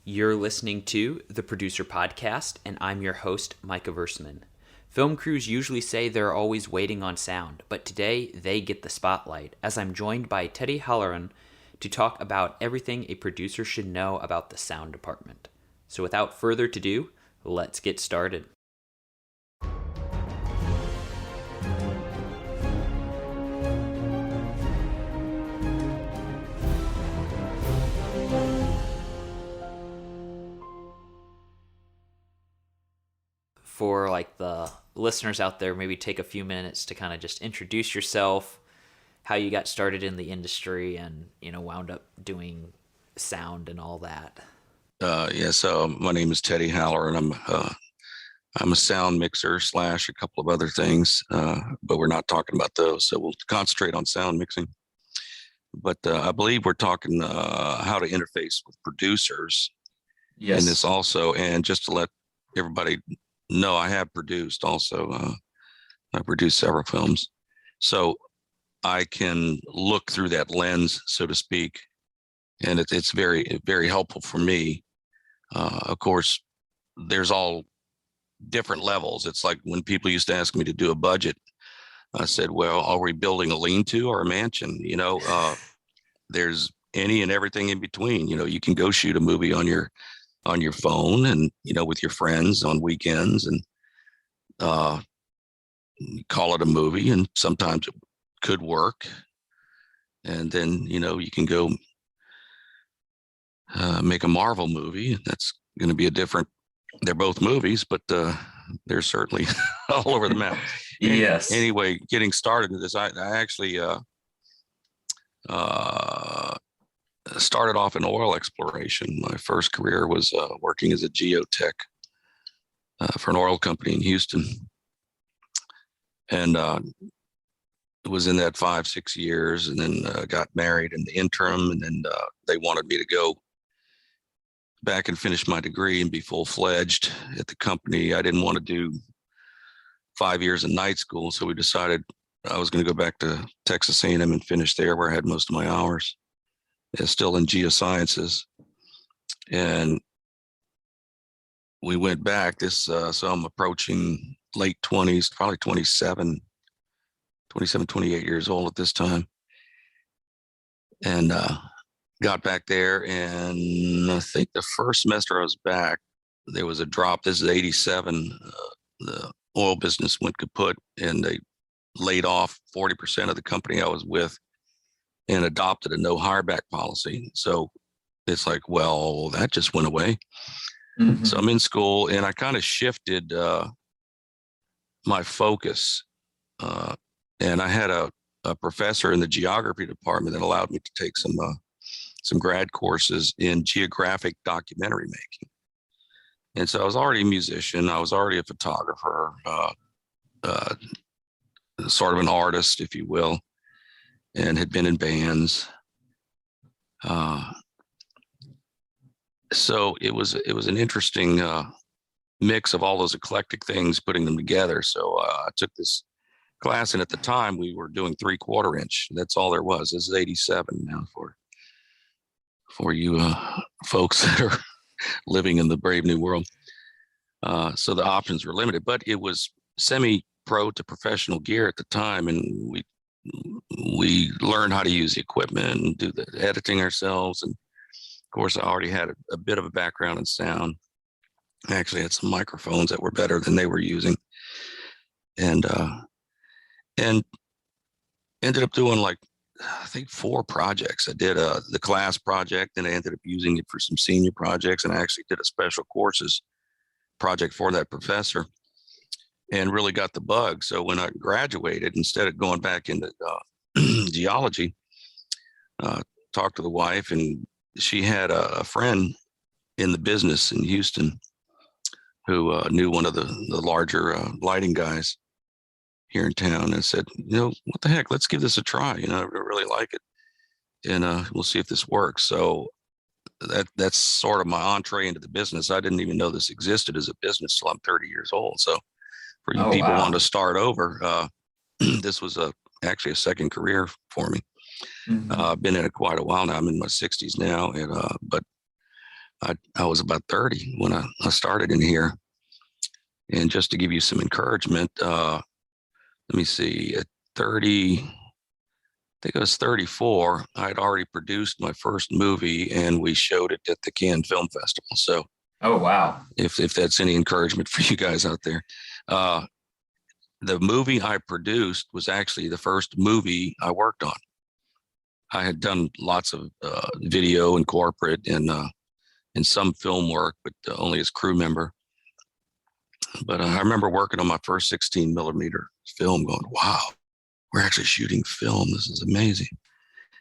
You're listening to the Producer Podcast, and I'm your host, Micah Versman. Film crews usually say they're always waiting on sound, but today they get the spotlight, as I'm joined by Teddy Hallaron to talk about everything a producer should know about the sound department. So without further ado, let's get started. For like the listeners out there, maybe take a few minutes to kind of just introduce yourself, how you got started in the industry and, wound up doing sound and all that. So my name is Teddy Hallaron. I'm a sound mixer / a couple of other things, but we're not talking about those. So we'll concentrate on sound mixing. But I believe we're talking how to interface with producers. Yes. In this also, and just to let everybody know, I have produced also. I produced several films, so I can look through that lens, so to speak, and it's very, very helpful for me. Of course, there's all different levels. It's like when people used to ask me to do a budget, I said, well, are we building a lean-to or a mansion? There's any and everything in between. You can go shoot a movie on your phone and, with your friends on weekends and call it a movie, and sometimes it could work. And then, you can go make a Marvel movie. That's going to be they're both movies, but they're certainly all over the map. Yes. Anyway, getting started in this, I actually started off in oil exploration. My first career was working as a geotech for an oil company in Houston. And was in that 5-6 years, and then got married in the interim. And then they wanted me to go back and finish my degree and be full-fledged at the company. I didn't want to do 5 years in night school, so we decided I was going to go back to Texas A&M and finish there, where I had most of my hours. Still in geosciences. And we went back so I'm approaching late 20s, probably 27, 28 years old at this time. And got back there, and I think the first semester I was back, there was a drop. This is 87. The oil business went kaput, and they laid off 40% of the company I was with and adopted a no hire back policy. So it's like, well, that just went away. Mm-hmm. So I'm in school, and I kind of shifted my focus. And I had a professor in the geography department that allowed me to take some grad courses in geographic documentary making. And so I was already a musician. I was already a photographer, sort of an artist, if you will, and had been in bands. So it was an interesting mix of all those eclectic things, putting them together. So I took this class, and at the time we were doing 3/4 inch. That's all there was. This is 87 now for you folks that are living in the brave new world. So the options were limited, but it was semi-pro to professional gear at the time, and we learned how to use the equipment and do the editing ourselves. And of course, I already had a bit of a background in sound. I actually had some microphones that were better than they were using, and ended up doing, like, I think 4 projects. I did the class project, and I ended up using it for some senior projects, and I actually did a special courses project for that professor, and really got the bug. So when I graduated, instead of going back into geology, talked to the wife, and she had a friend in the business in Houston who knew one of the larger lighting guys here in town, and said, what the heck, let's give this a try. I really like it, and we'll see if this works. So that's sort of my entree into the business. I didn't even know this existed as a business till I'm 30 years old. So for you people wanting to start over, this was actually a second career for me. Mm-hmm. I've been in it quite a while now. I'm in my 60s now, and but I was about 30 when I started in here. And just to give you some encouragement, let me see, at 30, I think I was 34, I'd already produced my first movie and we showed it at the Cannes Film Festival. So Oh, wow. if that's any encouragement for you guys out there, the movie I produced was actually the first movie I worked on. I had done lots of video and corporate and some film work, but only as crew member. But I remember working on my first 16 millimeter film going, wow, we're actually shooting film. This is amazing.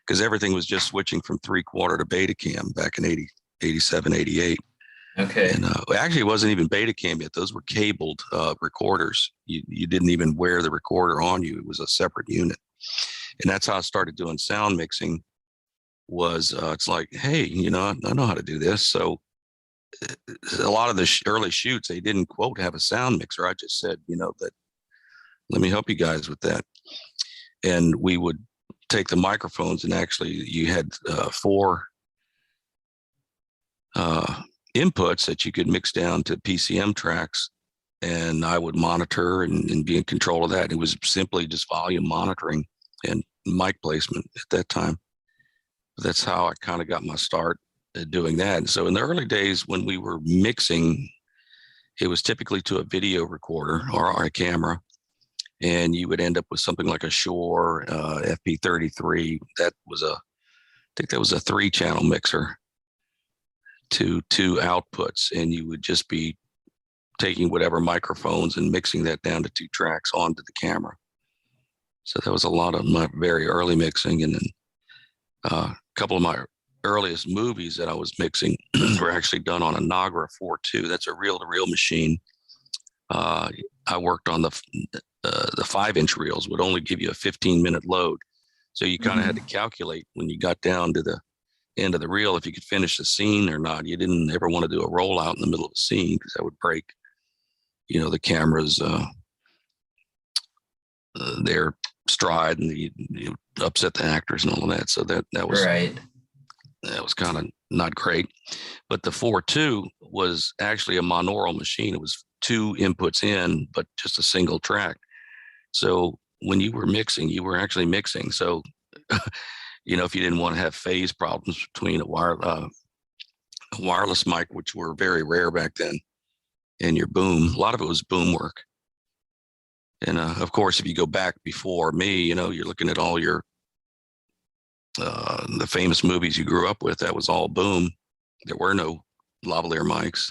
Because everything was just switching from 3/4 to Betacam back in 80, 87, 88. Okay. And actually, it wasn't even Betacam yet. Those were cabled recorders. You didn't even wear the recorder on you. It was a separate unit. And that's how I started doing sound mixing was it's like, hey, I know how to do this. So a lot of the early shoots, they didn't quote have a sound mixer. I just said, that let me help you guys with that. And we would take the microphones and actually you had 4 inputs that you could mix down to PCM tracks. And I would monitor and be in control of that. It was simply just volume monitoring and mic placement at that time. That's how I kind of got my start at doing that. And so in the early days when we were mixing, it was typically to a video recorder or a camera. And you would end up with something like a Shure FP33. I think that was a 3-channel mixer to 2 outputs. And you would just be taking whatever microphones and mixing that down to 2 tracks onto the camera. So that was a lot of my very early mixing. And then a couple of my earliest movies that I was mixing were actually done on a Nagra 4.2. That's a reel-to-reel machine. I worked on the 5-inch reels would only give you a 15-minute load. So you kind of had to calculate when you got down to the end of the reel if you could finish the scene or not. You didn't ever want to do a rollout in the middle of the scene because that would break, the camera's their stride and you upset the actors and all of that. So that was right. That was kind of not great. But the 4.2 was actually a monaural machine. It was 2 inputs in, but just a single track. So when you were mixing, you were actually mixing. So, if you didn't want to have phase problems between a wireless mic, which were very rare back then, and your boom, a lot of it was boom work. And of course, if you go back before me, you're looking at all your the famous movies you grew up with. That was all boom. There were no lavalier mics.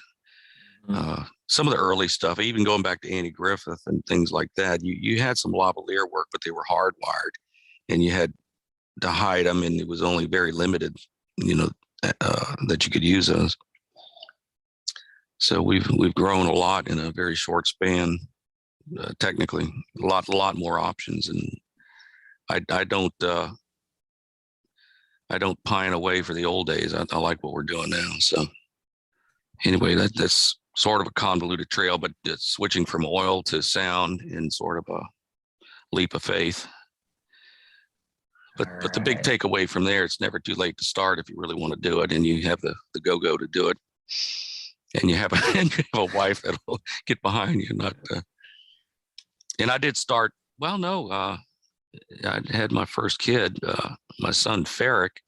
Some of the early stuff, even going back to Andy Griffith and things like that, you had some lavalier work, but they were hardwired, and you had to hide them, and it was only very limited, that you could use those. So we've grown a lot in a very short span. Technically, a lot more options, and I don't pine away for the old days. I like what we're doing now. So anyway, that's sort of a convoluted trail, but it's switching from oil to sound in sort of a leap of faith. But the big takeaway from there, it's never too late to start if you really want to do it, and you have the go to do it, and you have a wife that'll get behind you. And I did start. Well, no, I had my first kid, my son Ferrick.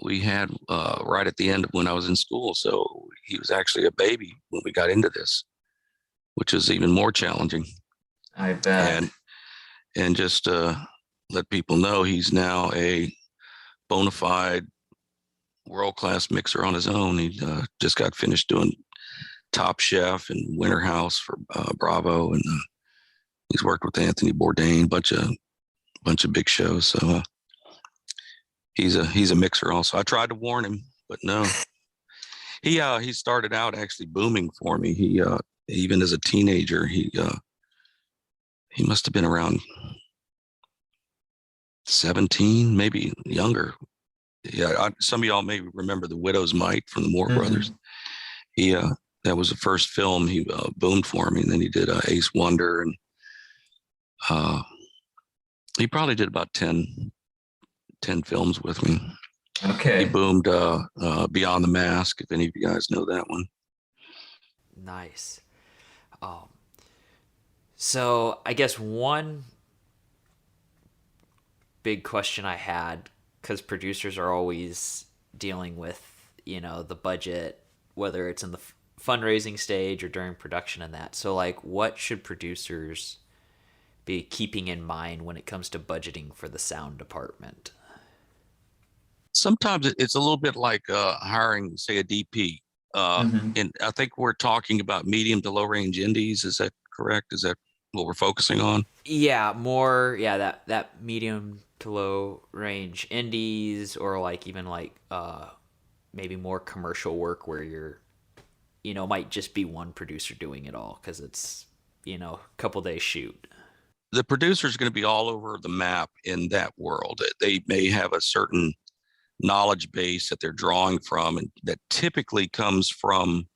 We had right at the end of when I was in school, so he was actually a baby when we got into this, which is even more challenging. I bet. And just let people know he's now a bona fide world-class mixer on his own. He just got finished doing Top Chef and Winter House for Bravo, and he's worked with Anthony Bourdain, bunch of big shows. So he's a mixer also. I tried to warn him, but no. He started out actually booming for me. He even as a teenager, he must have been around 17, maybe younger. Yeah, some of y'all may remember the Widow's Mite from the Moore Brothers. He that was the first film he boomed for me, and then he did Ace Wonder, and he probably did about 10 films with me. He Okay. boomed Beyond the Mask, if any of you guys know that one. Nice. Um, so I guess one big question I had, because producers are always dealing with, the budget, whether it's in the fundraising stage or during production and that. So, like, what should producers be keeping in mind when it comes to budgeting for the sound department? Sometimes it's a little bit like hiring, say, a DP. Hmm. And I think we're talking about medium to low range indies. Is that correct? Is that what we're focusing on? Yeah, more, yeah, that medium to low range indies, or like even like maybe more commercial work where you're, might just be one producer doing it all because it's, a couple days shoot. The producer is going to be all over the map in that world. They may have a certain knowledge base that they're drawing from, and that typically comes from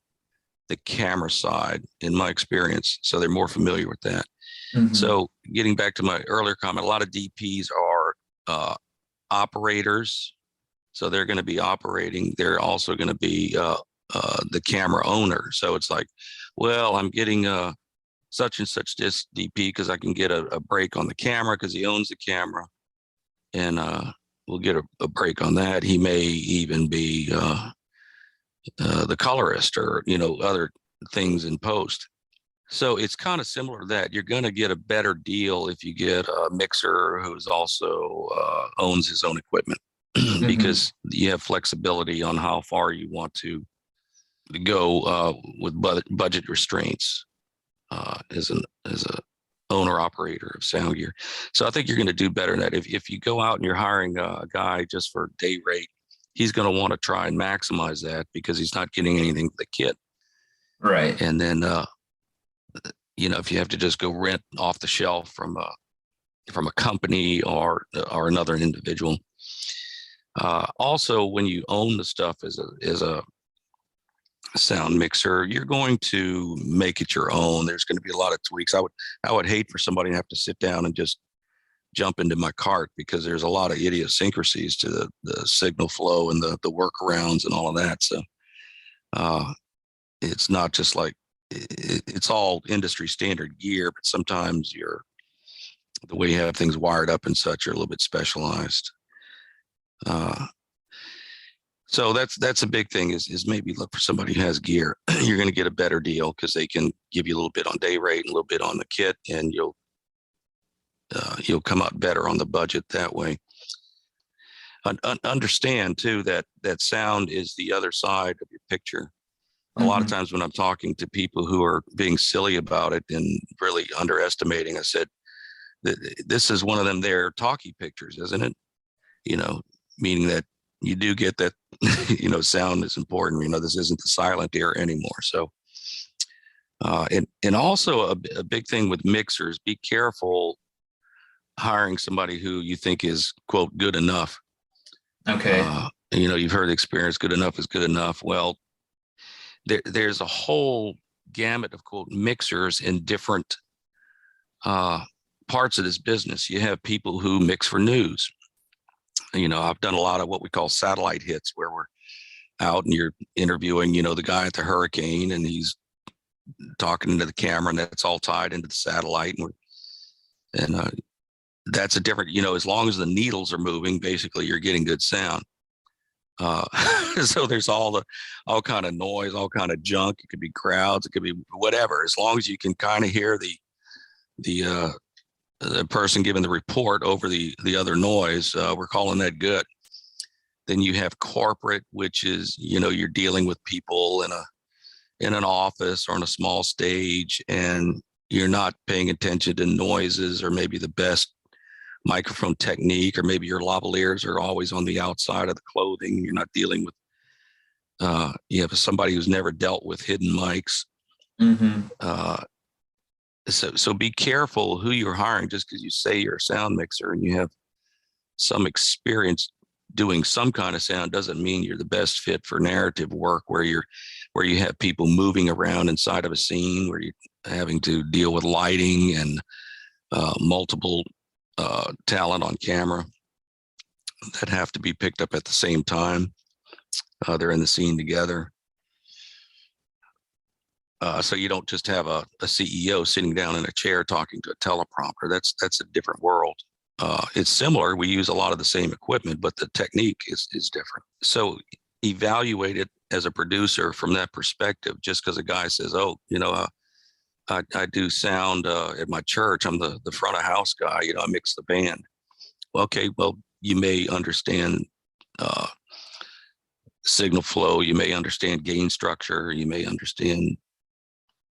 the camera side, in my experience. So they're more familiar with that. Hmm. So getting back to my earlier comment, a lot of DPs are operators. So they're going to be operating. They're also going to be the camera owner. So it's like, well, I'm getting such and such this DP because I can get a break on the camera because he owns the camera, and we'll get a break on that. He may even be the colorist or other things in post. So it's kind of similar to that. You're going to get a better deal if you get a mixer who's also owns his own equipment Hmm. because you have flexibility on how far you want to go with budget restraints as a owner operator of sound gear. So I think you're going to do better than that. If you go out and you're hiring a guy just for day rate, he's going to want to try and maximize that because he's not getting anything for the kit. Right. And then if you have to just go rent off the shelf from a company or another individual. Also, when you own the stuff as a sound mixer, you're going to make it your own. There's going to be a lot of tweaks. I would hate for somebody to have to sit down and just jump into my cart because there's a lot of idiosyncrasies to the signal flow and the workarounds and all of that. So uh, it's not just like it's all industry standard gear, but sometimes the way you have things wired up and such are a little bit specialized. Uh, so that's a big thing is maybe look for somebody who has gear. You're going to get a better deal because they can give you a little bit on day rate and a little bit on the kit, and you'll come out better on the budget that way. Understand too that sound is the other side of your picture. A lot of Hmm. times when I'm talking to people who are being silly about it and really underestimating, I said, this is one of them there talkie pictures, isn't it? You know, meaning that you do get that, sound is important. This isn't the silent era anymore. So, and also a big thing with mixers, be careful hiring somebody who you think is quote good enough. Okay. You've heard the experience, good enough is good enough. Well, there's a whole gamut of quote mixers in different uh, parts of this business. You have people who mix for news. I've done a lot of what we call satellite hits where we're out and you're interviewing, the guy at the hurricane and he's talking into the camera and that's all tied into the satellite. And that's a different, as long as the needles are moving, basically you're getting good sound. Uh, so there's all kind of noise, all kind of junk. It could be crowds, it could be whatever. As long as you can kind of hear the person giving the report over the other noise, we're calling that good. Then you have corporate, which is you're dealing with people in an office or on a small stage, and you're not paying attention to noises or maybe the best microphone technique, or maybe your lavaliers are always on the outside of the clothing. You're not dealing with you have somebody who's never dealt with hidden mics. Hmm. Uh, so be careful who you're hiring. Just because you say you're a sound mixer and you have some experience doing some kind of sound doesn't mean you're the best fit for narrative work where you have people moving around inside of a scene where you're having to deal with lighting and multiple talent on camera. that have to be picked up at the same time. They're in the scene together. So you don't just have a CEO sitting down in a chair talking to a teleprompter. That's a different world. It's similar. We use a lot of the same equipment, but the technique is different. So evaluate it as a producer from that perspective. Just because a guy says, "Oh, I do sound at my church. I'm the front of house guy. I mix the band." Okay, well, you may understand signal flow. You may understand gain structure. You may understand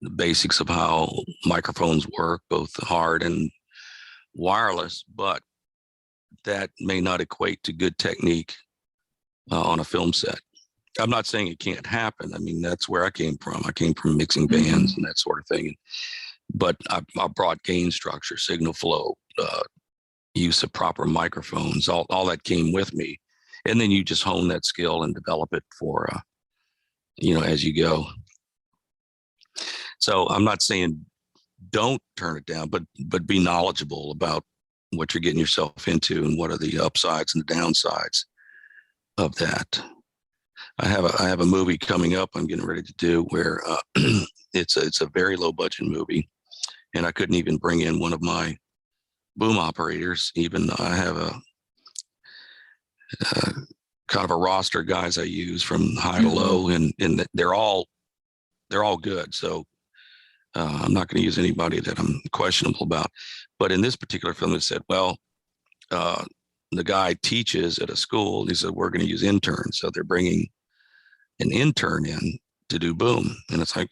the basics of how microphones work, both hard and wireless, but that may not equate to good technique on a film set. I'm not saying it can't happen. I mean, that's where I came from. I came from mixing bands and that sort of thing. But I brought gain structure, signal flow, use of proper microphones, all that came with me. And then you just hone that skill and develop it for, as you go. So I'm not saying don't turn it down, but be knowledgeable about what you're getting yourself into and what are the upsides and the downsides of that. I have a movie coming up I'm getting ready to do where it's a very low budget movie, and I couldn't even bring in one of my boom operators. Even I have a kind of a roster of guys I use from high to low, and they're all good. So I'm not going to use anybody that I'm questionable about. But in this particular film, it said, well, the guy teaches at a school. He said, we're going to use interns. So they're bringing an intern in to do boom. And it's like,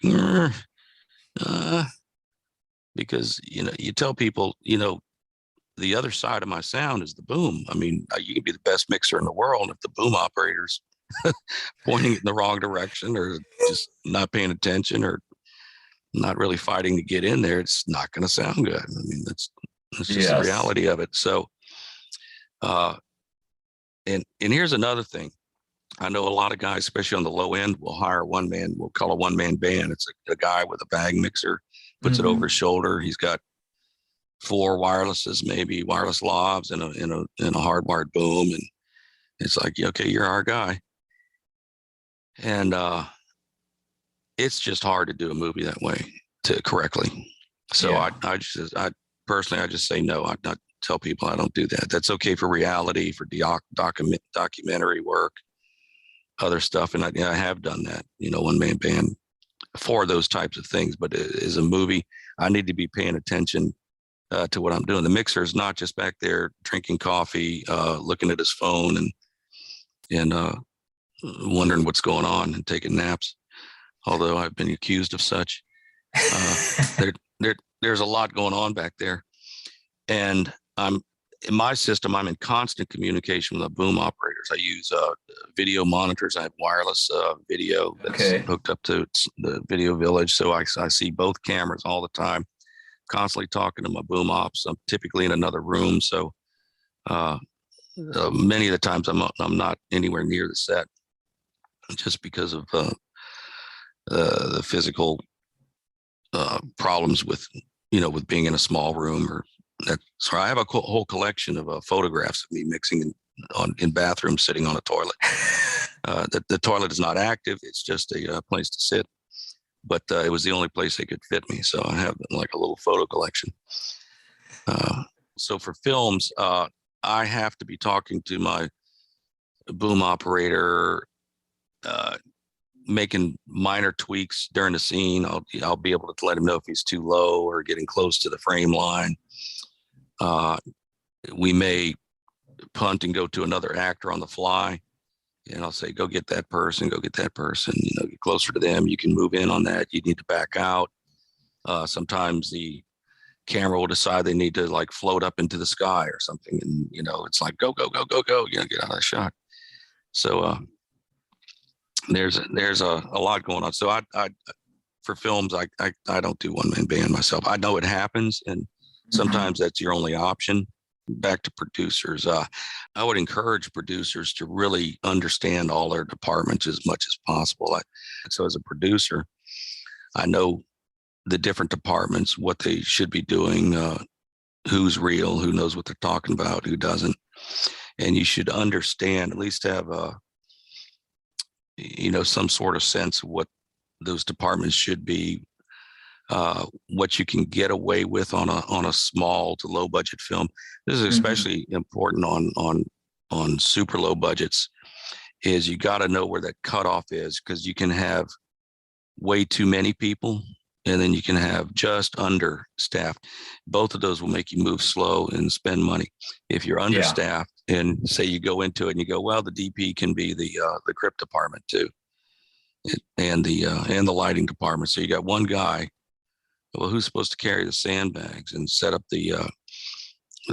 because, you tell people, the other side of my sound is the boom. I mean, you can be the best mixer in the world if the boom operator's pointing it in the wrong direction or just not paying attention or not really fighting to get in there, it's not going to sound good. I mean, that's just the reality of it. So, and here's another thing. I know a lot of guys, especially on the low end, will hire we'll call a one-man band. It's a guy with a bag mixer, puts it over his shoulder. He's got 4 wirelesses, maybe wireless lavs and a hardwired boom. And it's like, okay, you're our guy. And, it's just hard to do a movie that way correctly. So I personally just say no. I tell people I don't do that. That's okay for reality, for documentary work, other stuff. And I have done that, one-man band for those types of things. But as a movie, I need to be paying attention to what I'm doing. The mixer is not just back there drinking coffee, looking at his phone and wondering what's going on and taking naps. Although I've been accused of such. There's a lot going on back there. And in my system, I'm in constant communication with the boom operators. I use video monitors. I have wireless video that's hooked up to the video village. So I see both cameras all the time, constantly talking to my boom ops. I'm typically in another room. So many of the times I'm not anywhere near the set just because of the physical problems with being in a small room or that. So I have a whole collection of photographs of me mixing in bathrooms, sitting on a toilet. The toilet is not active; it's just a place to sit. But it was the only place they could fit me, so I have like a little photo collection. So for films, I have to be talking to my boom operator. Making minor tweaks during the scene. I'll be able to let him know if he's too low or getting close to the frame line. We may punt and go to another actor on the fly, and I'll say, go get that person, get closer to them. You can move in on that. You need to back out. Sometimes the camera will decide they need to like float up into the sky or something. And, it's like, go, get out of the shot. So, there's a lot going on. So I for films, I don't do one-man band myself. I know it happens, and sometimes that's your only option. Back to producers, I would encourage producers to really understand all their departments as much as possible. So as a producer, I know the different departments, what they should be doing, who's real, who knows what they're talking about, who doesn't. and you should understand, at least have some sort of sense of what those departments should be, what you can get away with on a small to low budget film. This is especially important on super low budgets, is you got to know where that cutoff is, because you can have way too many people and then you can have just understaffed. Both of those will make you move slow and spend money. If you're understaffed and say you go into it and you go, well, the DP can be the crypt department too, and the lighting department. So you got one guy. Well, who's supposed to carry the sandbags and set up the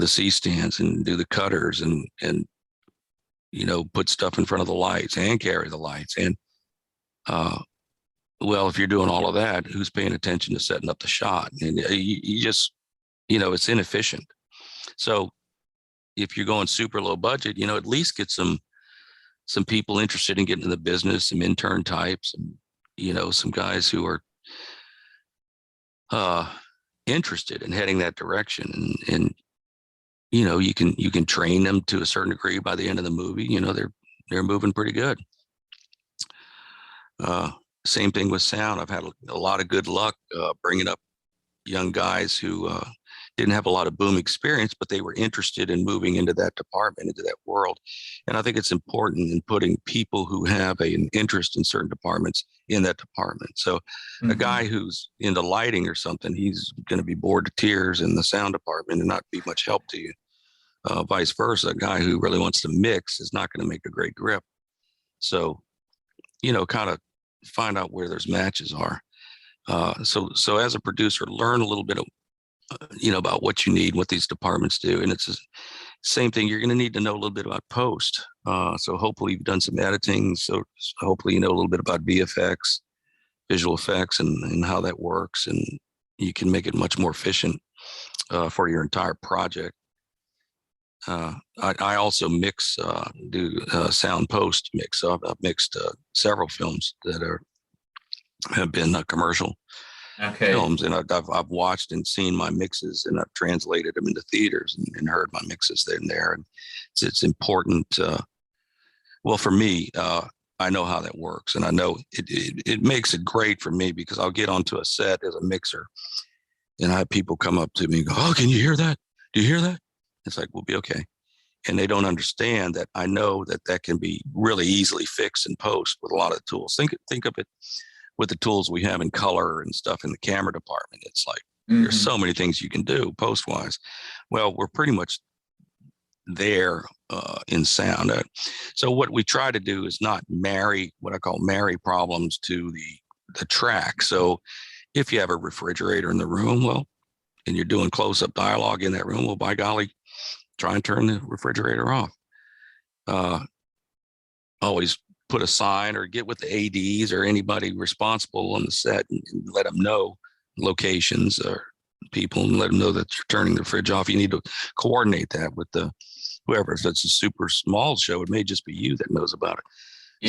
C stands and do the cutters and put stuff in front of the lights and carry the lights? And well, if you're doing all of that, who's paying attention to setting up the shot? And you just, it's inefficient. So if you're going super low budget, at least get some people interested in getting in the business, some intern types, and some guys who are interested in heading that direction, and you can train them to a certain degree. By the end of the movie, they're moving pretty good. Same thing with sound. I've had a lot of good luck bringing up young guys who didn't have a lot of boom experience, but they were interested in moving into that department, into that world. And I think it's important in putting people who have an interest in certain departments in that department. So a guy who's into lighting or something, he's going to be bored to tears in the sound department and not be much help to you. Vice versa, a guy who really wants to mix is not going to make a great grip. So, kind of find out where those matches are. So as a producer, learn a little bit of, about what you need, what these departments do. And it's the same thing. You're going to need to know a little bit about post. So hopefully you've done some editing. So hopefully you know a little bit about VFX, visual effects, and how that works. And you can make it much more efficient for your entire project. I also do sound post mix. So I've mixed several films that have been commercial films, and I've watched and seen my mixes, and I've translated them into theaters and heard my mixes in there. And it's important. Well, for me, I know how that works, and I know it makes it great for me, because I'll get onto a set as a mixer, and I have people come up to me and go, "Oh, can you hear that? Do you hear that?" It's like, we'll be okay. And they don't understand that I know that can be really easily fixed in post with a lot of the tools. Think of it with the tools we have in color and stuff in the camera department. It's like, there's so many things you can do post-wise. Well, we're pretty much there in sound. So what we try to do is not marry what I call problems to the track. So if you have a refrigerator in the room, well, and you're doing close-up dialogue in that room, well, by golly, try and turn the refrigerator off. Always put a sign or get with the ADs or anybody responsible on the set and let them know locations or people, and let them know that you're turning the fridge off. You need to coordinate that with whoever. If it's a super small show, it may just be you that knows about it.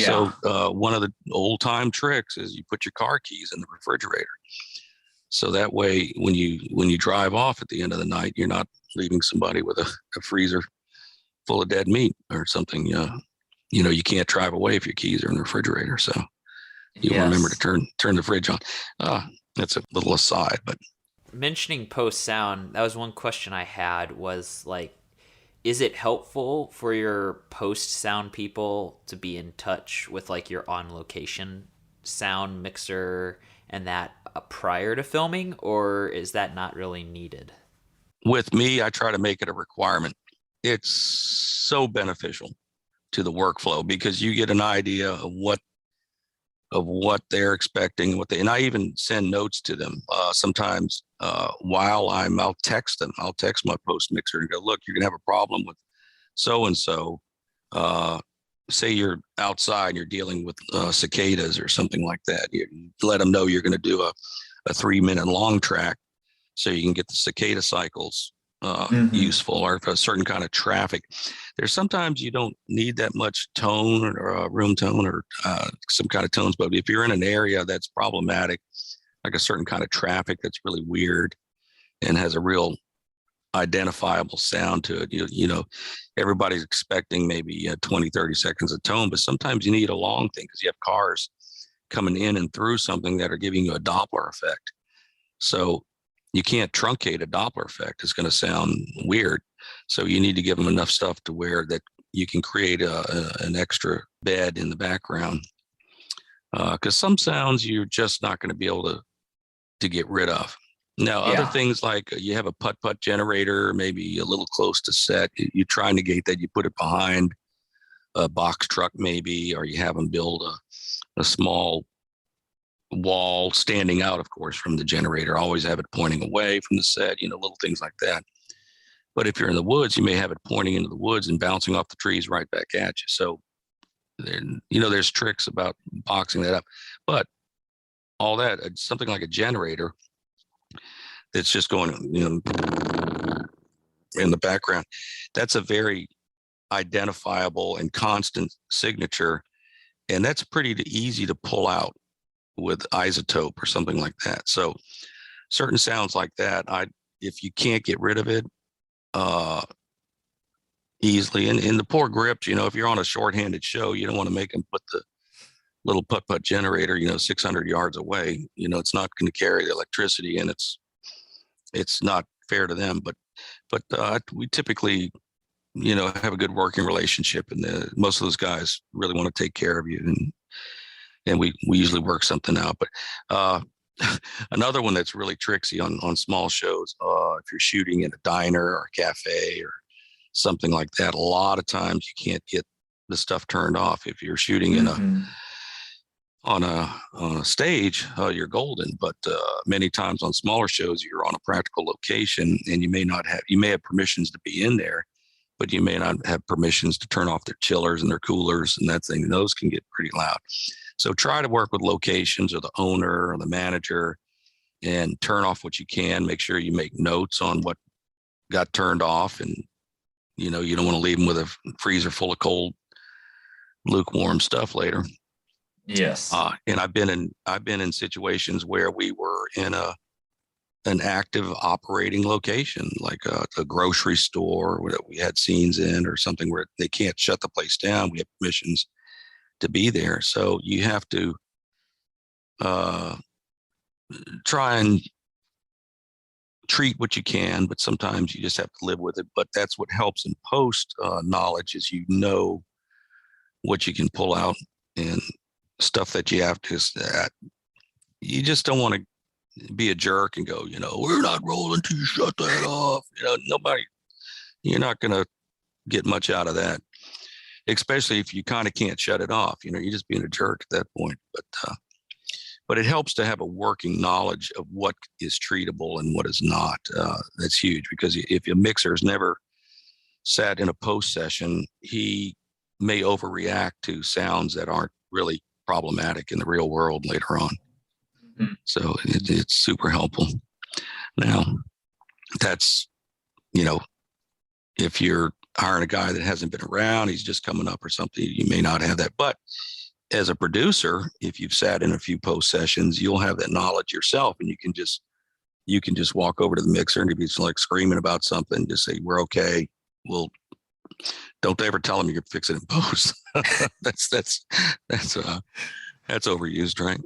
Yeah. So one of the old time tricks is you put your car keys in the refrigerator. So that way, when you drive off at the end of the night, you're not leaving somebody with a freezer full of dead meat or something. You can't drive away if your keys are in the refrigerator. So you remember to turn the fridge on. That's a little aside, but mentioning post sound, that was one question I had, was like, is it helpful for your post sound people to be in touch with like your on location sound mixer and that prior to filming, or is that not really needed? With me, I try to make it a requirement. It's so beneficial to the workflow, because you get an idea of what they're expecting, and I even send notes to them. Sometimes while I'll text them. I'll text my post mixer and go, look, you're gonna have a problem with so-and-so. Say you're outside and you're dealing with cicadas or something like that. You let them know you're going to do a 3-minute long track, so you can get the cicada cycles useful, or a certain kind of traffic. There's sometimes you don't need that much tone or room tone or some kind of tones, but if you're in an area that's problematic, like a certain kind of traffic that's really weird and has a real identifiable sound to it, everybody's expecting maybe 20, 30 seconds of tone, but sometimes you need a long thing because you have cars coming in and through something that are giving you a Doppler effect. So you can't truncate a Doppler effect. It's going to sound weird. So you need to give them enough stuff to where that you can create an extra bed in the background. Because some sounds you're just not going to be able to get rid of. Now, other things like you have a putt-putt generator, maybe a little close to set, you try and negate that, you put it behind a box truck maybe, or you have them build a small wall standing out, of course, from the generator. Always have it pointing away from the set, little things like that. But if you're in the woods, you may have it pointing into the woods and bouncing off the trees right back at you. So, there's tricks about boxing that up. But all that, something like a generator that's just going, in the background, that's a very identifiable and constant signature. And that's pretty easy to pull out with isotope or something like that. So certain sounds like that, if you can't get rid of it easily, and in the poor grips, if you're on a short-handed show, you don't want to make them put the little putt-putt generator, 600 yards away. It's not going to carry the electricity, and it's not fair to them. But we typically, have a good working relationship, and most of those guys really want to take care of you, and we usually work something out. But another one that's really tricksy on small shows, if you're shooting in a diner or a cafe or something like that, a lot of times you can't get the stuff turned off. If you're shooting in on a stage, you're golden. But many times on smaller shows, you're on a practical location, and you may have permissions to be in there, but you may not have permissions to turn off their chillers and their coolers and that thing. And those can get pretty loud. So try to work with locations or the owner or the manager and turn off what you can. Make sure you make notes on what got turned off, and you don't want to leave them with a freezer full of cold, lukewarm stuff later. Yes. And I've been in situations where we were in an active operating location, like a grocery store that we had scenes in, or something where they can't shut the place down. We have permissions to be there. So you have to try and treat what you can, but sometimes you just have to live with it. But that's what helps in post knowledge, is what you can pull out, and stuff that you have to, you just don't want to be a jerk and go, we're not rolling till you shut that off. You're not going to get much out of that, especially if you kind of can't shut it off. You're just being a jerk at that point. But it helps to have a working knowledge of what is treatable and what is not. That's huge, because if a mixer has never sat in a post session, he may overreact to sounds that aren't really problematic in the real world later on. So it's super helpful. Now, that's, if you're hiring a guy that hasn't been around, he's just coming up or something, you may not have that. But as a producer, if you've sat in a few post sessions, you'll have that knowledge yourself, and you can just walk over to the mixer, and if he's like screaming about something, just say, we're okay. Well, don't ever tell him you're fixing it in post. That's overused, right?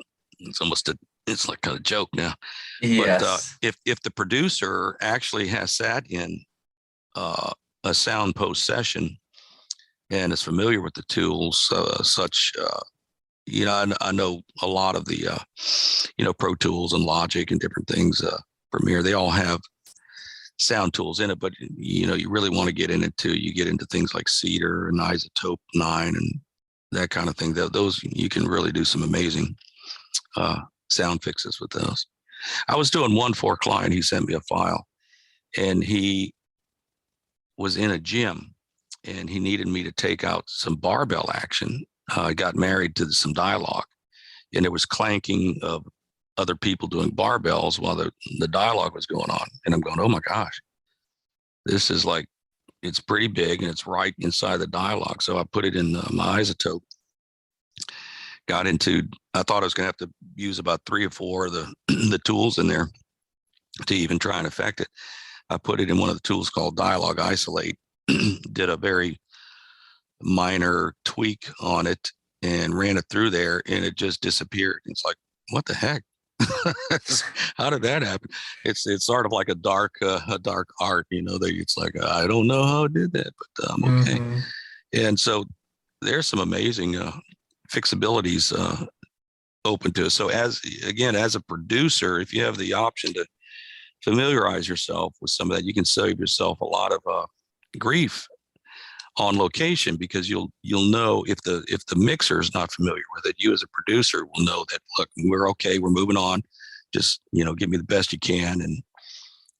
It's like kind of joke now. Yes. But if the producer actually has sat in a sound post session and is familiar with the tools, I know a lot of the Pro Tools and Logic and different things, Premiere, they all have sound tools in it, but you really want to get into things like Cedar and Isotope 9 and that kind of thing. Those, you can really do some amazing sound fixes with those. I was doing one for a client. He sent me a file, and he was in a gym, and he needed me to take out some barbell action. I got married to some dialogue, and there was clanking of other people doing barbells while the dialogue was going on. And I'm going, oh my gosh, this is like, it's pretty big, and it's right inside the dialogue. So I put it in my isotope. I thought I was going to have to use about 3 or 4 of the tools in there to even try and affect it. I put it in one of the tools called Dialogue Isolate, did a very minor tweak on it and ran it through there, and it just disappeared. It's like, what the heck? How did that happen? It's sort of like a dark art, it's like, I don't know how it did that, but okay. Mm-hmm. And so there's some amazing fixabilities open to us. So as a producer, if you have the option to familiarize yourself with some of that, you can save yourself a lot of grief on location, because you'll know if the mixer is not familiar with it. You as a producer will know that, look, we're okay, we're moving on, just give me the best you can, and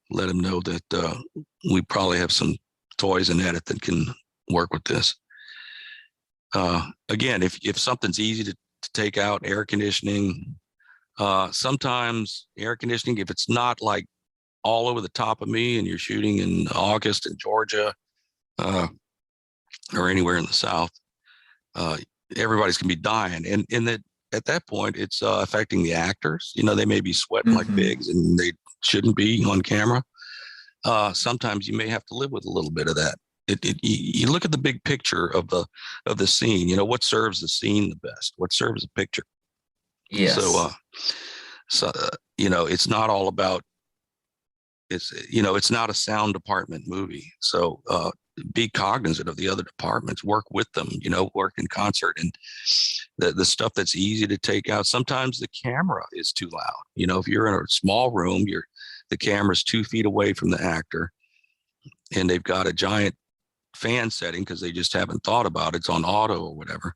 let them know that we probably have some toys in edit that can work with this. Again, if something's easy to take out, air conditioning, sometimes air conditioning, if it's not like all over the top of me and you're shooting in August in Georgia, or anywhere in the South, everybody's gonna be dying. And that at that point, it's affecting the actors. They may be sweating like pigs and they shouldn't be on camera. Sometimes you may have to live with a little bit of that. You look at the big picture of the scene. What serves the scene the best? What serves the picture? Yes. So it's not all about. It's not a sound department movie. So be cognizant of the other departments. Work with them. Work in concert. And the stuff that's easy to take out. Sometimes the camera is too loud. If you're in a small room, the camera's 2 feet away from the actor, and they've got a giant fan setting because they just haven't thought about it. It's on auto or whatever.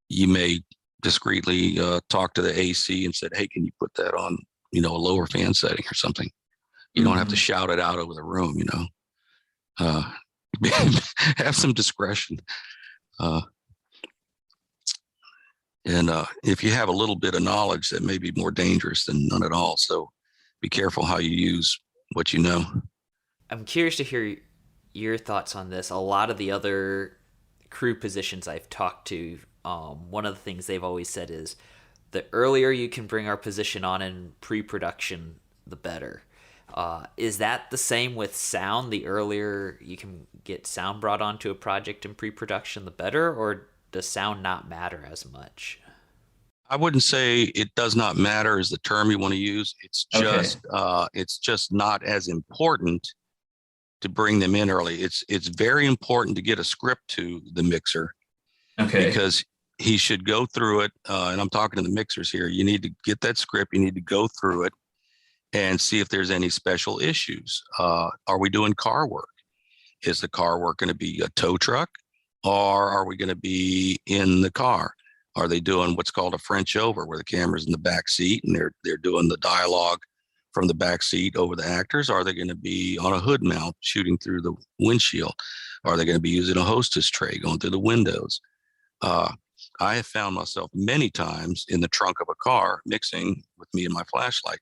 You may discreetly talk to the AC and said, hey, can you put that on, a lower fan setting or something? You don't have to shout it out over the room, have some discretion. And if you have a little bit of knowledge, that may be more dangerous than none at all. So be careful how you use what you know. I'm curious to hear your thoughts on this. A lot of the other crew positions I've talked to, one of the things they've always said is the earlier you can bring our position on in pre-production, the better. Is that the same with sound? The earlier you can get sound brought onto a project in pre-production, the better, or does sound not matter as much? I wouldn't say it does not matter is the term you want to use. It's just not as important to bring them in early. It's very important to get a script to the mixer, because he should go through it. And I'm talking to the mixers here. You need to get that script. You need to go through it and see if there's any special issues. Are we doing car work? Is the car work going to be a tow truck, or are we going to be in the car? Are they doing what's called a French over, where the camera's in the back seat and they're doing the dialogue from the back seat over the actors? Are they going to be on a hood mount shooting through the windshield? Are they going to be using a hostess tray going through the windows? I have found myself many times in the trunk of a car mixing with me and my flashlight.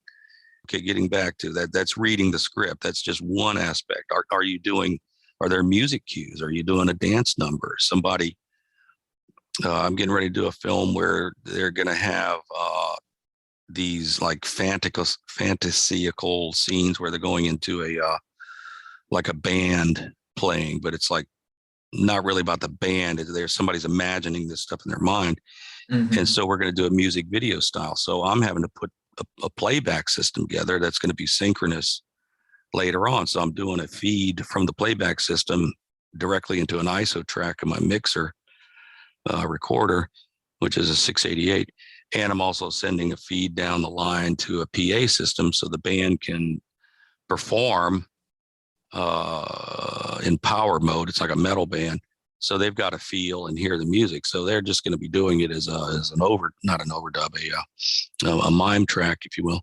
Okay, getting back to that, that's reading the script. That's just one aspect. Are there music cues? Are you doing a dance number? I'm getting ready to do a film where they're going to have these like fantasical scenes where they're going into like a band playing, but it's like not really about the band. Somebody's imagining this stuff in their mind. And so we're going to do a music video style. So I'm having to put a playback system together that's going to be synchronous later on. So I'm doing a feed from the playback system directly into an ISO track of my mixer recorder, which is a 688. And I'm also sending a feed down the line to a PA system so the band can perform in power mode. It's like a metal band. So they've got to feel and hear the music. So they're just going to be doing it as not an overdub, a mime track, if you will.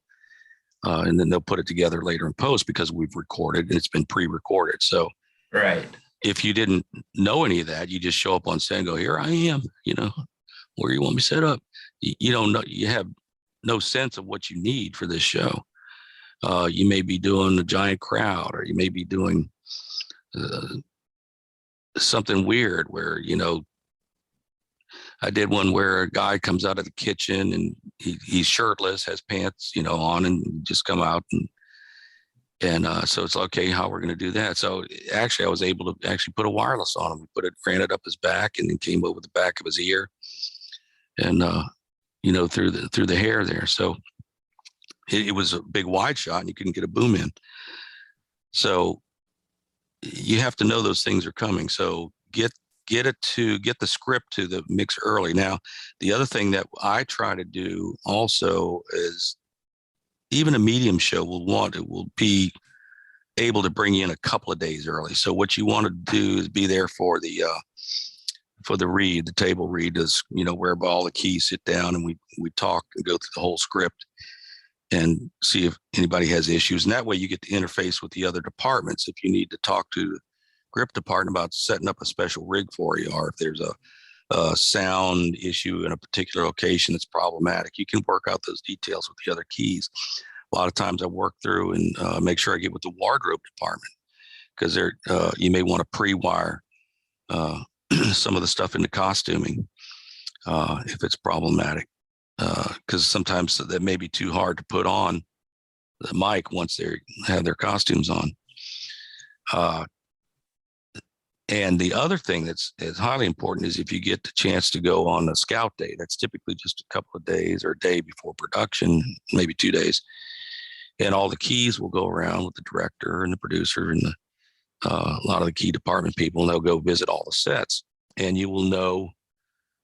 And then they'll put it together later in post because we've recorded and it's been pre-recorded. So right. If you didn't know any of that, you just show up on set and go, here I am, where you want me set up. You don't know, you have no sense of what you need for this show. You may be doing a giant crowd, or you may be doing something weird where, I did one where a guy comes out of the kitchen and he's shirtless, has pants, on, and just come out and And so it's okay, how we're going to do that. So actually, I was able to actually put a wireless on him. We ran it up his back, and then came over the back of his ear, and through the hair there. So it was a big wide shot, and you couldn't get a boom in. So you have to know those things are coming. So get the script to the mix early. Now, the other thing that I try to do also is, even a medium show will be able to bring you in a couple of days early. So what you want to do is be there for the read, the table read, is where all the keys sit down, and we talk and go through the whole script and see if anybody has issues. And that way you get to interface with the other departments. If you need to talk to the grip department about setting up a special rig for you, or if there's a sound issue in a particular location that's problematic, you can work out those details with the other keys. A lot of times I work through and make sure I get with the wardrobe department, because you may want to pre-wire some of the stuff into costuming if it's problematic, because sometimes that may be too hard to put on the mic once they have their costumes on. And the other thing that's highly important is if you get the chance to go on a scout day. That's typically just a couple of days or a day before production, maybe 2 days. And all the keys will go around with the director and the producer and a lot of the key department people, and they'll go visit all the sets. And you will know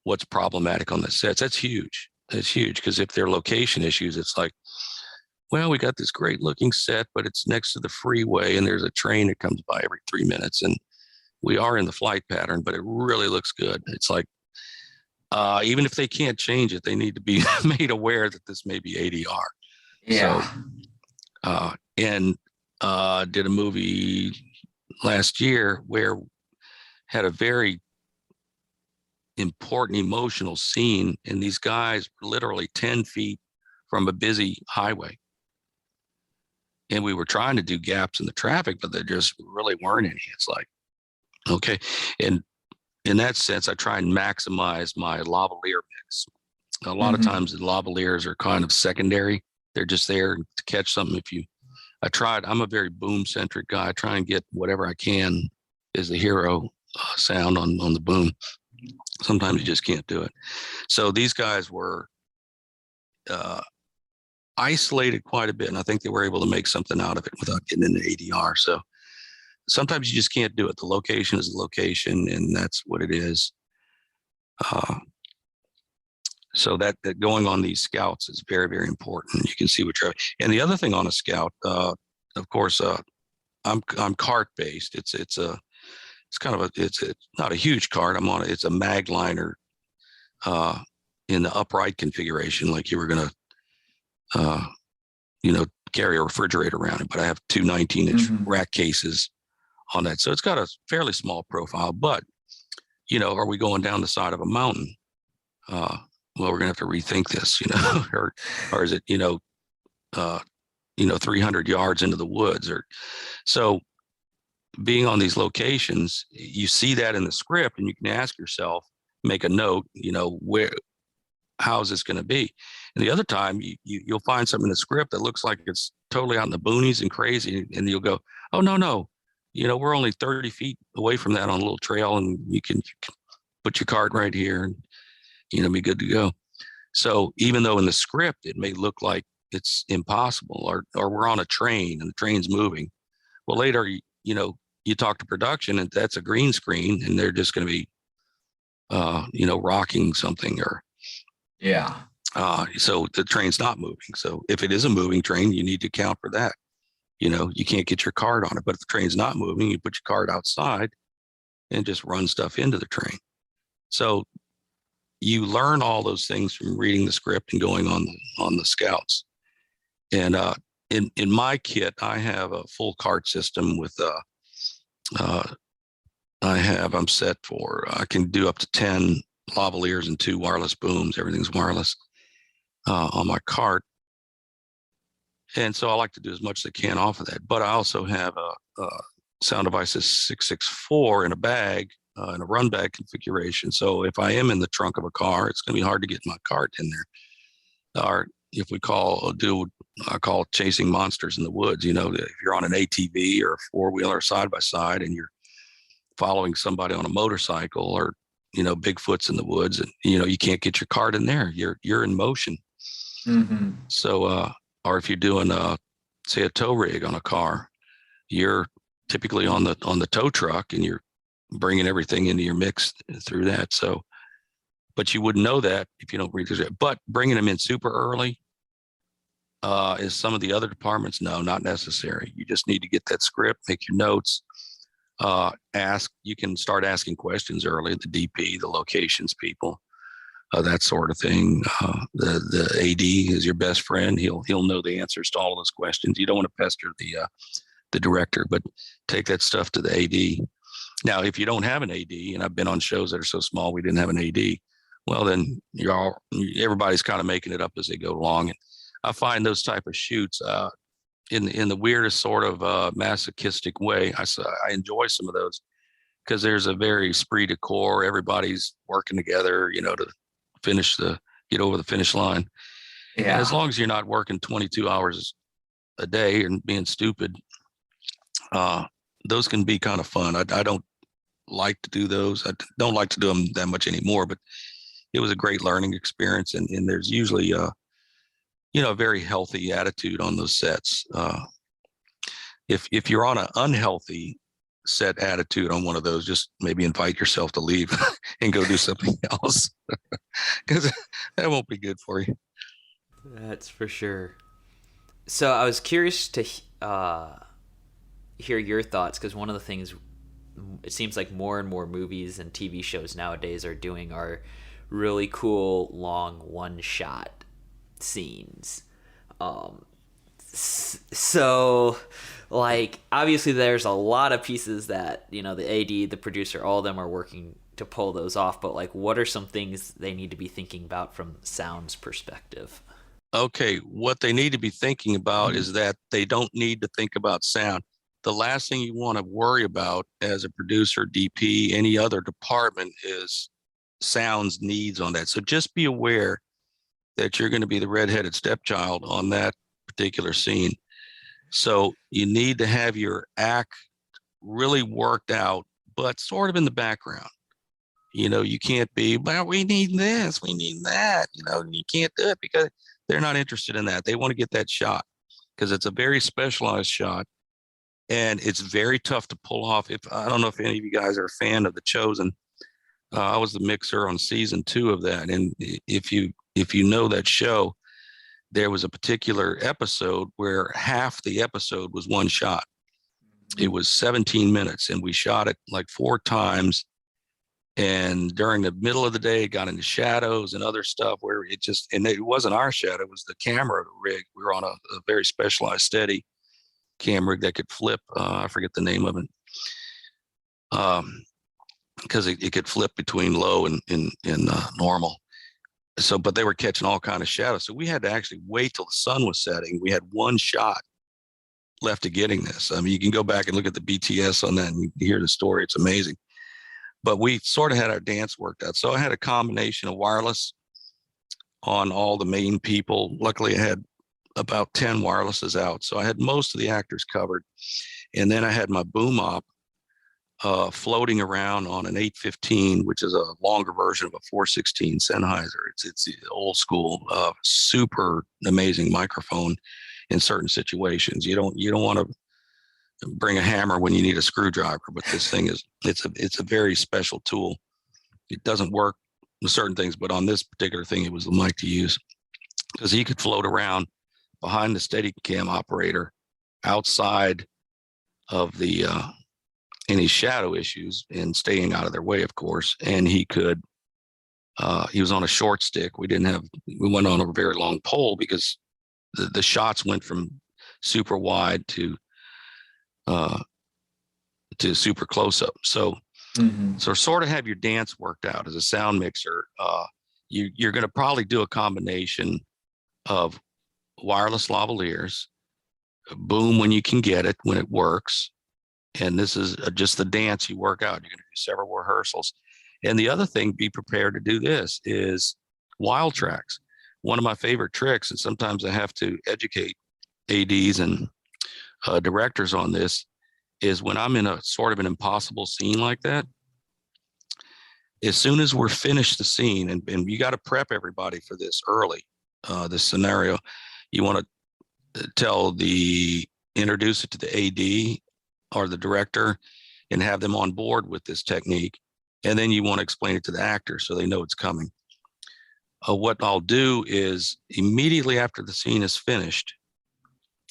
what's problematic on the sets. That's huge. That's huge, because if there are location issues, it's like, well, we got this great looking set, but it's next to the freeway, and there's a train that comes by every 3 minutes. And we are in the flight pattern, but it really looks good. It's like, even if they can't change it, they need to be made aware that this may be ADR. Yeah. So, did a movie last year where had a very important emotional scene, and these guys were literally 10 feet from a busy highway. And we were trying to do gaps in the traffic, but there just really weren't any. It's like, okay. And in that sense, I try and maximize my lavalier mix. A lot of times the lavaliers are kind of secondary. They're just there to catch something. I'm a very boom centric guy. I try and get whatever I can as the hero sound on the boom. Sometimes you just can't do it. So these guys were isolated quite a bit, and I think they were able to make something out of it without getting into ADR. So sometimes you just can't do it. The location is the location, and that's what it is. So that going on these scouts is very, very important. You can see what you're. And the other thing on a scout, of course, I'm cart based. It's not a huge cart. It's a mag liner in the upright configuration, like you were gonna carry a refrigerator around it. But I have two 19-inch rack cases on that, so it's got a fairly small profile. But are we going down the side of a mountain? Well, we're gonna have to rethink this, or is it 300 yards into the woods, or so. Being on these locations, you see that in the script, and you can ask yourself, make a note, how is this going to be? And the other time you'll find something in the script that looks like it's totally out in the boonies and crazy. And you'll go, oh, no. We're only 30 feet away from that on a little trail, and you can put your cart right here and, be good to go. So even though in the script, it may look like it's impossible, or we're on a train and the train's moving. Well, later, you talk to production, and that's a green screen, and they're just going to be, rocking something, or so the train's not moving. So if it is a moving train, you need to account for that. You can't get your cart on it, but if the train's not moving, you put your cart outside and just run stuff into the train. So you learn all those things from reading the script and going on the scouts. And in my kit, I have a full cart system with I'm set for, I can do up to 10 lavaliers and 2 wireless booms. Everything's wireless on my cart. And so I like to do as much as I can off of that. But I also have a Sound Devices 664 in a bag, in a run bag configuration. So if I am in the trunk of a car, it's going to be hard to get my cart in there. Or if we do I call it chasing monsters in the woods. If you're on an ATV or a four-wheeler side by side and you're following somebody on a motorcycle, or Bigfoot's in the woods, and you can't get your cart in there. You're in motion. Mm-hmm. So or if you're doing say a tow rig on a car, you're typically on the tow truck, and you're bringing everything into your mix through that. So, but you wouldn't know that if you don't read it. But bringing them in super early, is some of the other departments, no, not necessary. You just need to get that script, make your notes, you can start asking questions early, the DP, the locations people, that sort of thing. The AD is your best friend. He'll know the answers to all of those questions. You don't want to pester the director, but take that stuff to the AD. Now, if you don't have an AD, and I've been on shows that are so small we didn't have an AD, well, then everybody's kind of making it up as they go along. And I find those type of shoots in the weirdest sort of masochistic way. I enjoy some of those because there's a very esprit de corps. Everybody's working together, to get over the finish line. Yeah. And as long as you're not working 22 hours a day and being stupid, those can be kind of fun. I don't like to do those. I don't like to do them that much anymore, but it was a great learning experience. And there's usually a very healthy attitude on those sets. If you're on an unhealthy set attitude on one of those, just maybe invite yourself to leave and go do something else, because that won't be good for you. That's for sure. So I was curious to hear your thoughts, because one of the things it seems like more and more movies and TV shows nowadays are doing are really cool long one-shot scenes. So like obviously there's a lot of pieces that the AD, the producer, all of them are working to pull those off, but like what are some things they need to be thinking about from sound's perspective? Okay, what they need to be thinking about is that they don't need to think about sound. The last thing you want to worry about as a producer, DP, any other department is sound's needs on that. So just be aware that you're going to be the redheaded stepchild on that particular scene. So you need to have your act really worked out, but sort of in the background. You can't be, well, we need this, we need that. You can't do it because they're not interested in that. They want to get that shot because it's a very specialized shot, and it's very tough to pull off. I don't know if any of you guys are a fan of The Chosen. I was the mixer on season 2 of that, and if you know that show, there was a particular episode where half the episode was one shot. It was 17 minutes, and we shot it like 4 times. And during the middle of the day, it got into shadows and other stuff where and it wasn't our shadow, it was the camera rig. We were on a very specialized steady cam rig that could flip. I forget the name of it. Because it could flip between low and normal. So, but they were catching all kind of shadows. So we had to actually wait till the sun was setting. We had one shot left of getting this. I mean, you can go back and look at the BTS on that and you hear the story. It's amazing. But we sort of had our dance worked out. So I had a combination of wireless on all the main people. Luckily, I had about 10 wirelesses out. So I had most of the actors covered. And then I had my boom op floating around on an 815, which is a longer version of a 416 Sennheiser. It's old school, super amazing microphone in certain situations. You don't want to bring a hammer when you need a screwdriver, but this thing it's a very special tool. It doesn't work with certain things, but on this particular thing, it was the mic to use because he could float around behind the Steadicam operator outside of the any shadow issues and staying out of their way, of course. And he could, he was on a short stick. We went on a very long pole because the shots went from super wide to super close up. So, so sort of have your dance worked out as a sound mixer. You're going to probably do a combination of wireless lavaliers, boom when you can get it, when it works. And this is just the dance you work out. You're going to do several rehearsals. And the other thing, be prepared to do this, is wild tracks. One of my favorite tricks, and sometimes I have to educate ADs and directors on this, is when I'm in a sort of an impossible scene like that, as soon as we're finished the scene, and you got to prep everybody for this early, this scenario, you want to introduce it to the AD or the director and have them on board with this technique. And then you want to explain it to the actor so they know it's coming. What I'll do is immediately after the scene is finished,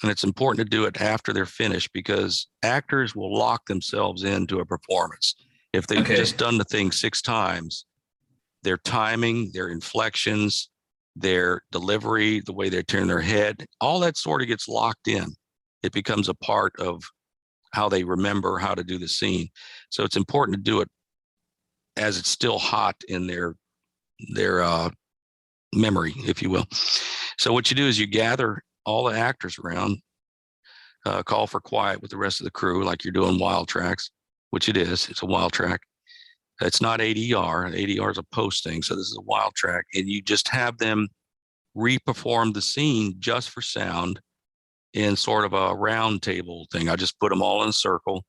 and it's important to do it after they're finished because actors will lock themselves into a performance. If they've just done the thing 6 times, their timing, their inflections, their delivery, the way they turn their head, all that sort of gets locked in. It becomes a part of how they remember how to do the scene. So it's important to do it as it's still hot in their memory, if you will. So what you do is you gather all the actors around, call for quiet with the rest of the crew, like you're doing wild tracks, which it is. It's a wild track. It's not ADR. ADR is a post thing. So this is a wild track. And you just have them re-perform the scene just for sound in sort of a round table thing. I just put them all in a circle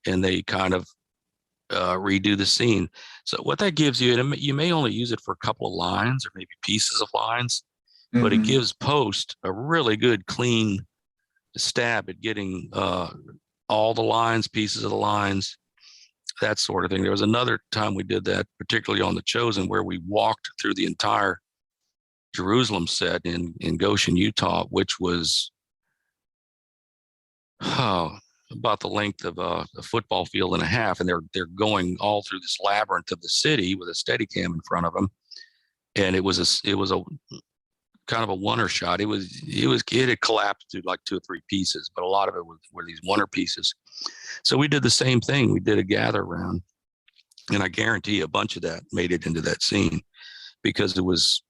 and they kind of redo the scene. So what that gives you, and you may only use it for a couple of lines or maybe pieces of lines, but it gives post a really good, clean stab at getting all the lines, pieces of the lines, that sort of thing. There was another time we did that, particularly on The Chosen, where we walked through the entire Jerusalem set in Goshen, Utah, which was about the length of a football field and a half, and they're going all through this labyrinth of the city with a Steadicam in front of them, and it was a kind of a oneer shot. It had collapsed to like 2 or 3 pieces, but a lot of it were these oneer pieces. So we did the same thing. We did a gather round, and I guarantee a bunch of that made it into that scene because it was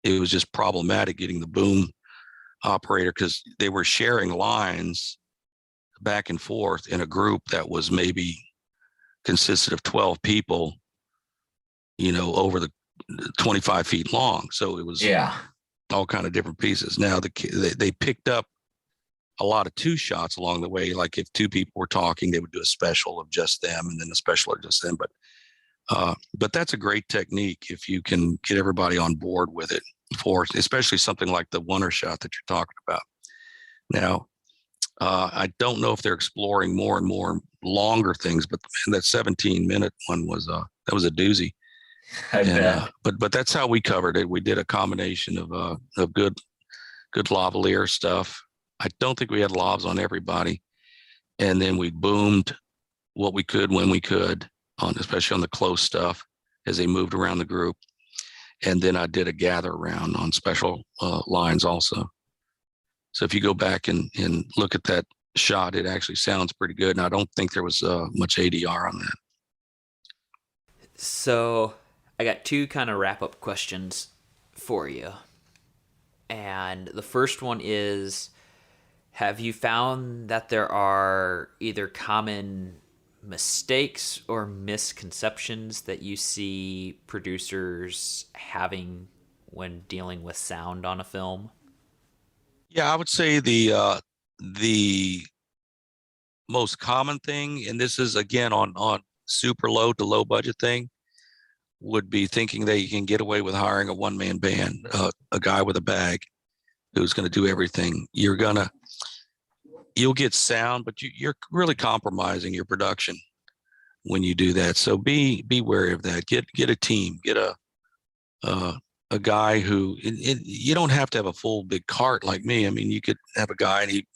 just problematic getting the boom operator, because they were sharing lines back and forth in a group that was maybe consisted of 12 people, over the 25 feet long. So it was all kind of different pieces. Now they picked up a lot of 2 shots along the way. Like if 2 people were talking, they would do a special of just them and then a special of just them. But that's a great technique if you can get everybody on board with it, for especially something like the oneer shot that you're talking about. Now, I don't know if they're exploring more and more longer things, but that 17-minute one was that was a doozy. But that's how we covered it. We did a combination of good lavalier stuff. I don't think we had lavs on everybody, and then we boomed what we could when we could, especially on the close stuff as they moved around the group. And then I did a gather round on special lines also. So if you go back and look at that shot, it actually sounds pretty good. And I don't think there was much ADR on that. So I got 2 kind of wrap-up questions for you. And the first one is, have you found that there are either common mistakes or misconceptions that you see producers having when dealing with sound on a film? Yeah, I would say the most common thing, and this is again on super low to low budget thing, would be thinking that you can get away with hiring a one-man band, a guy with a bag who's going to do everything. You'll get sound, but you're really compromising your production when you do that. So be wary of that. Get a team, get a guy who, you don't have to have a full big cart like me. I mean, you could have a guy and he,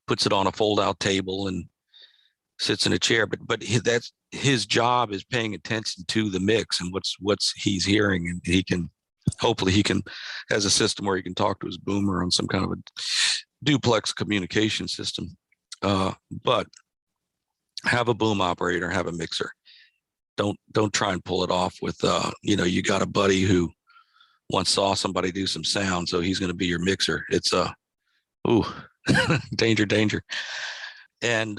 puts it on a fold out table and sits in a chair, but that's his job, is paying attention to the mix and what's he's hearing. And hopefully he has a system where he can talk to his boomer on some kind of a duplex communication system. But have a boom operator, have a mixer. Don't try and pull it off with, you got a buddy who once saw somebody do some sound, so he's going to be your mixer. It's danger. And,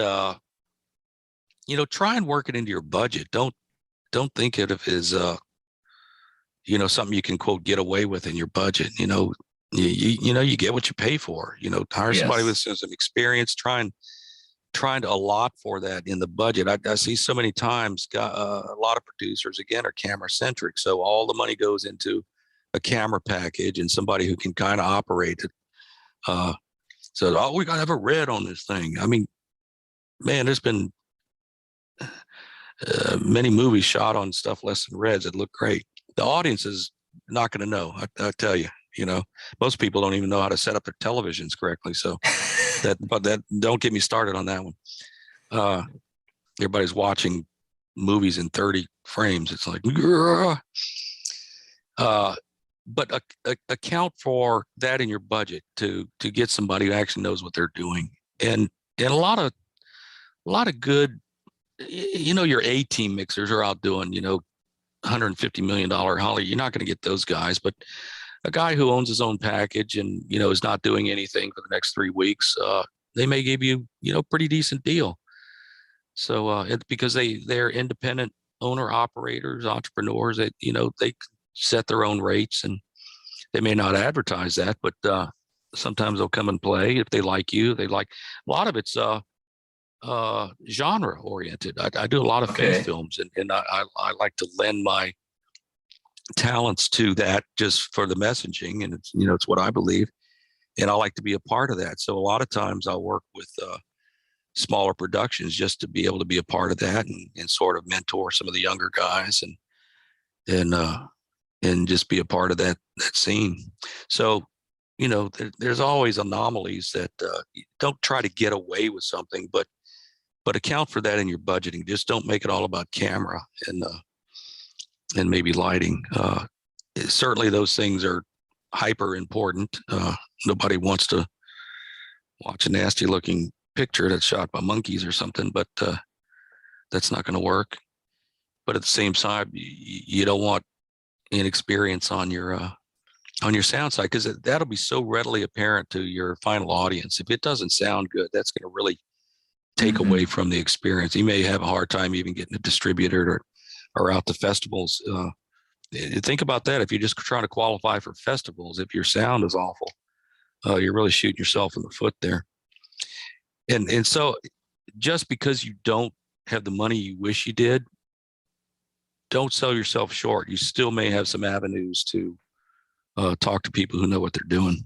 try and work it into your budget. Don't think of it as, something you can quote, get away with in your budget. you get what you pay for. Hire somebody with Yes. some experience, trying to allot for that in the budget. I see so many times a lot of producers again are camera centric, so all the money goes into a camera package and somebody who can kind of operate it. So we gotta have a red on this thing. I mean, man, there's been many movies shot on stuff less than reds that look great. The audience is not going to know. I tell you, most people don't even know how to set up their televisions correctly. So but don't get me started on that one. Everybody's watching movies in 30 frames. It's like, but account for that in your budget to get somebody who actually knows what they're doing. And a lot of good, your A-team mixers are out doing, $150 million Holly. You're not going to get those guys, but a guy who owns his own package and, is not doing anything for the next 3 weeks, they may give you, pretty decent deal. So because they're independent owner operators, entrepreneurs that, they set their own rates, and they may not advertise that, but sometimes they'll come and play if they like you. A lot of it's genre oriented. I do a lot of faith films, and I like to lend my talents to that just for the messaging, and it's what I believe, and I like to be a part of that. So a lot of times I'll work with smaller productions just to be able to be a part of that and sort of mentor some of the younger guys and just be a part of that scene. So there's always anomalies that don't try to get away with something, but account for that in your budgeting. Just don't make it all about camera and maybe lighting. Certainly those things are hyper important. Nobody wants to watch a nasty looking picture that's shot by monkeys or something, but that's not going to work. But at the same time, you don't want inexperience on your sound side, because that'll be so readily apparent to your final audience. If it doesn't sound good, that's going to really take away from the experience. You may have a hard time even getting it distributed or out to festivals. Think about that. If you're just trying to qualify for festivals, if your sound is awful, you're really shooting yourself in the foot there. And so just because you don't have the money you wish you did, don't sell yourself short. You still may have some avenues to talk to people who know what they're doing.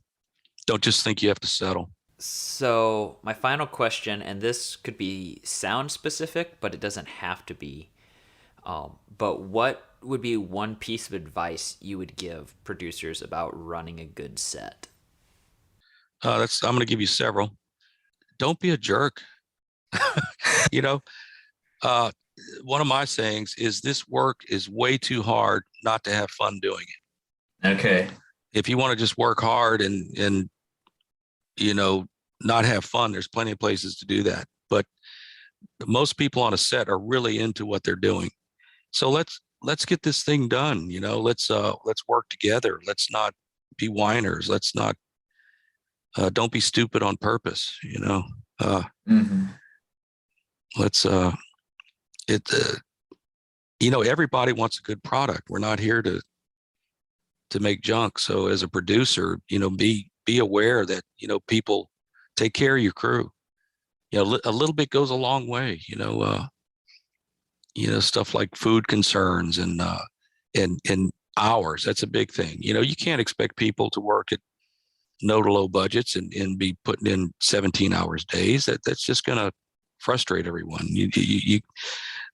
Don't just think you have to settle. So my final question, and this could be sound specific, but it doesn't have to be. But what would be one piece of advice you would give producers about running a good set? I'm going to give you several. Don't be a jerk. One of my sayings is this work is way too hard not to have fun doing it. Okay. If you want to just work hard and not have fun, there's plenty of places to do that. But most people on a set are really into what they're doing. So let's get this thing done. Let's work together. Let's not be whiners. Let's not don't be stupid on purpose. Let's everybody wants a good product. We're not here to make junk. So as a producer, be aware that people take care of your crew. A little bit goes a long way. Stuff like food concerns and hours. That's a big thing. You can't expect people to work at no to low budgets and be putting in 17 hours days. That's just going to frustrate everyone.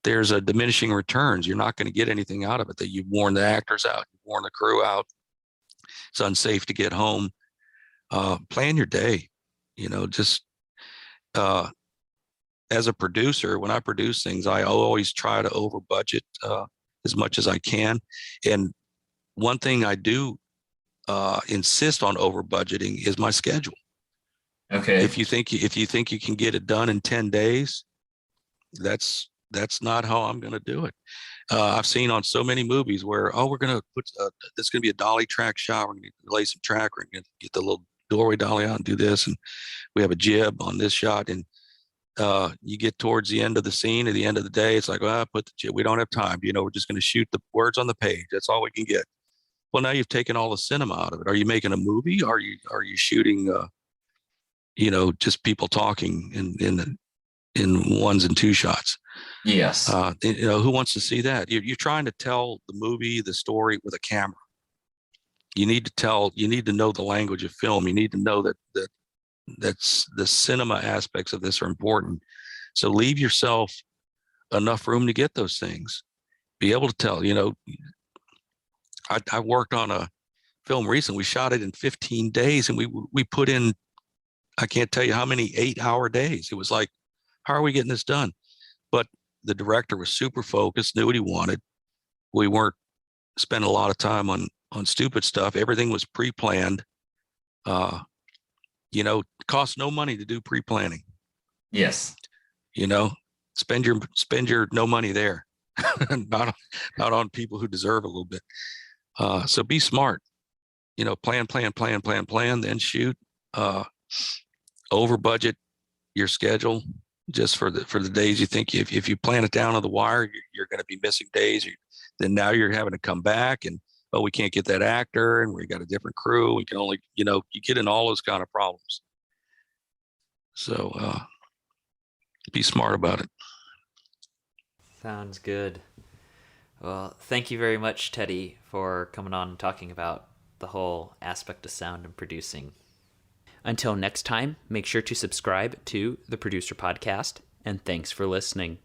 There's a diminishing returns. You're not going to get anything out of it. That you've worn the actors out, you've worn the crew out. It's unsafe to get home. Plan your day. Just as a producer, when I produce things, I always try to over budget as much as I can. And one thing I do insist on over budgeting is my schedule. Okay. If you think you can get it done in 10 days, that's not how I'm going to do it. I've seen on so many movies where, we're going to put, there's going to be a dolly track shot. We're going to lay some track. We're going to get the little doorway dolly out and do this. And we have a jib on this shot. And you get towards the end of the scene, at the end of the day, it's like, put the jib. We don't have time. We're just going to shoot the words on the page. That's all we can get. Well, now you've taken all the cinema out of it. Are you making a movie? Are you shooting, just people talking in ones and two shots? Yes. Who wants to see that? You're trying to tell the movie, the story with a camera. You need to know the language of film. You need to know that's the cinema aspects of this are important. So leave yourself enough room to get those things. Be able to tell, I worked on a film recently. We shot it in 15 days and we put in, I can't tell you how many 8-hour days. It was like, how are we getting this done? But the director was super focused, knew what he wanted. We weren't spending a lot of time on stupid stuff. Everything was pre-planned. It costs no money to do pre-planning. Yes. Spend your no money there, not on people who deserve a little bit. So be smart. Plan, then shoot. Over budget your schedule just for the days you think if you plan it down on the wire, you're going to be missing days. Then now you're having to come back and we can't get that actor and we got a different crew. We can only you get in all those kind of problems. So be smart about it. Sounds good. Well, thank you very much, Teddy, for coming on and talking about the whole aspect of sound and producing. Until next time, make sure to subscribe to the Producer Podcast, and thanks for listening.